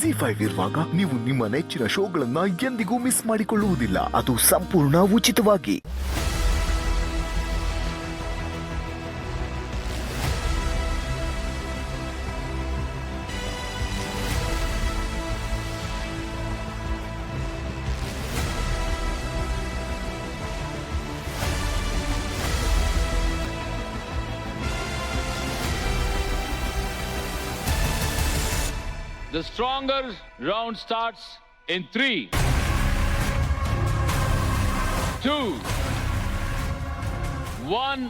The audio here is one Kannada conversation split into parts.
ZEE5 ಇರುವಾಗ ನೀವು ನಿಮ್ಮ ನೆಚ್ಚಿನ ಶೋಗಳನ್ನ ಎಂದಿಗೂ ಮಿಸ್ ಮಾಡಿಕೊಳ್ಳುವುದಿಲ್ಲ. ಅದು ಸಂಪೂರ್ಣ ಉಚಿತವಾಗಿ. The stronger round starts in 3, 2, 1.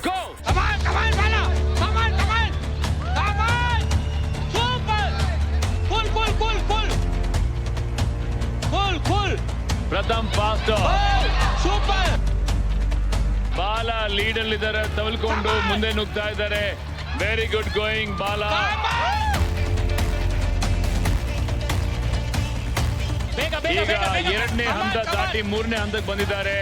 Go! Come on, Bala! Come on! Super! Full! Pratham faster. Super! ಬಾಲ ಲೀಡ್ ಅಲ್ಲಿ ಇದ್ದಾರೆ, ತವಲ್ಕೊಂಡು ಮುಂದೆ ನುಗ್ತಾ ಇದ್ದಾರೆ. ವೆರಿ ಗುಡ್ ಗೋಯಿಂಗ್ ಬಾಲ. ಈಗ ಎರಡನೇ ಹಂತ ದಾಟಿ ಮೂರನೇ ಹಂತಕ್ಕೆ ಬಂದಿದ್ದಾರೆ.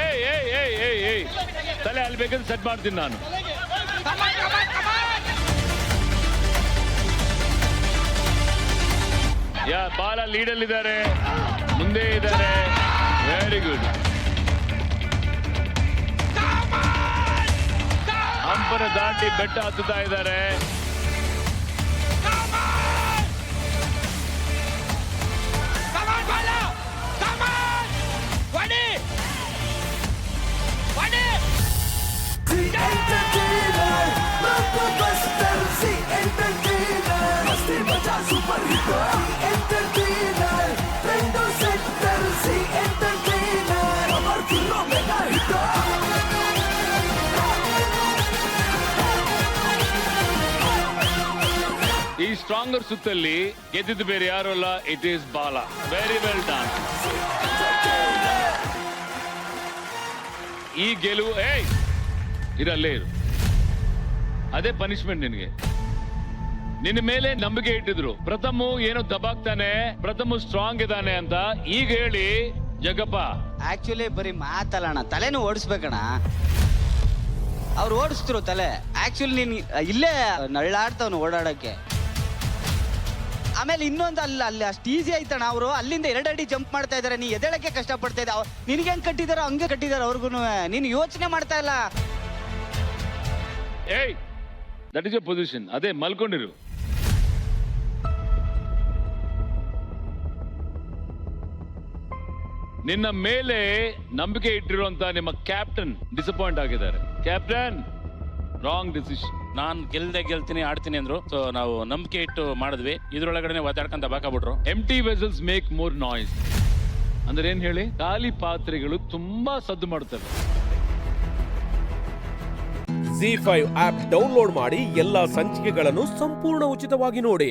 ಏಯ್ ತಲೆ ಅಲ್ಲಿ ಬೇಕಂದ್ರೆ ಸೆಟ್ ಮಾಡ್ತೀನಿ ನಾನು. ಬಾಲ ಲೀಡ್ ಅಲ್ಲಿ ಇದ್ದಾರೆ, ಮುಂದೆ ಇದ್ದಾರೆ. Very good. ಹಂಪನ ದಾಟಿ ಬೆಟ್ಟ ಹತ್ತುತ್ತಾ ಇದ್ದಾರೆ. ಈ ಸ್ಟ್ರಾಂಗರ್ ಸುತ್ತಲ್ಲಿ ಗೆದ್ದಿದ್ದು ಬೇರೆ ಯಾರು ಅಲ್ಲ, ಇಟ್ ಈಸ್ ಬಾಲ. Very well done. ಈ ಗೆಲುವು ಇರಲ್ಲೇ ಇರು, ಅದೇ ಪನಿಷ್ಮೆಂಟ್ ನಿನಗೆ. ನಿನ್ನ ಮೇಲೆ ನಂಬಿಕೆ ಇಟ್ಟಿದ್ರು. ಪ್ರಥಮ ಏನೋ ದಬಾಗ್ತಾನೆ, ಪ್ರಥಮ ಸ್ಟ್ರಾಂಗ್ ಇದ್ದಾನೆ ಅಂತ. ಈಗ ಹೇಳಿ ಜಗಪ್ಪ. ಆಕ್ಚುಲಿ ಬರೀ ಮಾತಲ್ಲಣ್ಣ, ತಲೆನೂ ಓಡಿಸ್ಬೇಕಣ್ಣ. ಅವ್ರು ಓಡಿಸ್ತಿರು ತಲೆ. ಆಕ್ಚುಲಿ ನೀನ್ ಇಲ್ಲೇ ನಳ್ಳಾಡ್ತವ್ನು ಓಡಾಡಕ್ಕೆ. ಆಮೇಲೆ ಇನ್ನೊಂದು ಅಲ್ಲಿ ಅಷ್ಟು ಈಸಿ ಆಯ್ತಣ್ಣ. ಅವರು ಅಲ್ಲಿಂದ 2 ಅಡಿ ಜಂಪ್ ಮಾಡ್ತಾ ಇದಾರೆ, ನೀ ಎದ್ದೇಳಕ್ಕೆ ಕಷ್ಟ ಪಡ್ತಾ ಇದ್ದ. ನಿನ್ಗೆ ಹೆಂಗ್ ಕಟ್ಟಿದಾರ ಹಂಗೆ ಕಟ್ಟಿದಾರ ಅವ್ರಿಗೂ. ನೀನು ಯೋಚನೆ ಮಾಡ್ತಾ ಇಲ್ಲ. That is your position. ಅದೇ ಮಲ್ಕೊಂಡಿರು. ನಿನ್ನ ಮೇಲೆ ನಂಬಿಕೆ ಇಟ್ಟಿರುವಂತ ನಿಮ್ಮ ಕ್ಯಾಪ್ಟನ್ ಡಿಸಪಾಯಿಂಟ್ ಆಗಿದ್ದಾರೆ. Captain, wrong decision. ನಾನ್ ಗೆಲ್ತೀನಿ ಆಡ್ತೀನಿ ಅಂದ್ರು. ಸೊ ನಾವು ನಂಬಿಕೆ ಇಟ್ಟು ಮಾಡಿದ್ವಿ. ಇದ್ರೊಳಗಡೆ ಒದ್ದಾಡ್ಕೊಂತ ಬಾಕಾಬಿಟ್ರು. Empty vessels make more noise ಅಂದ್ರೆ ಏನ್ ಹೇಳಿ? ಖಾಲಿ ಪಾತ್ರೆಗಳು ತುಂಬಾ ಸದ್ದು ಮಾಡ್ತವೆ. ZEE5 ಆಪ್ ಡೌನ್ಲೋಡ್ ಮಾಡಿ ಎಲ್ಲಾ ಸಂಚಿಕೆಗಳನ್ನು ಸಂಪೂರ್ಣ ಉಚಿತವಾಗಿ ನೋಡಿ.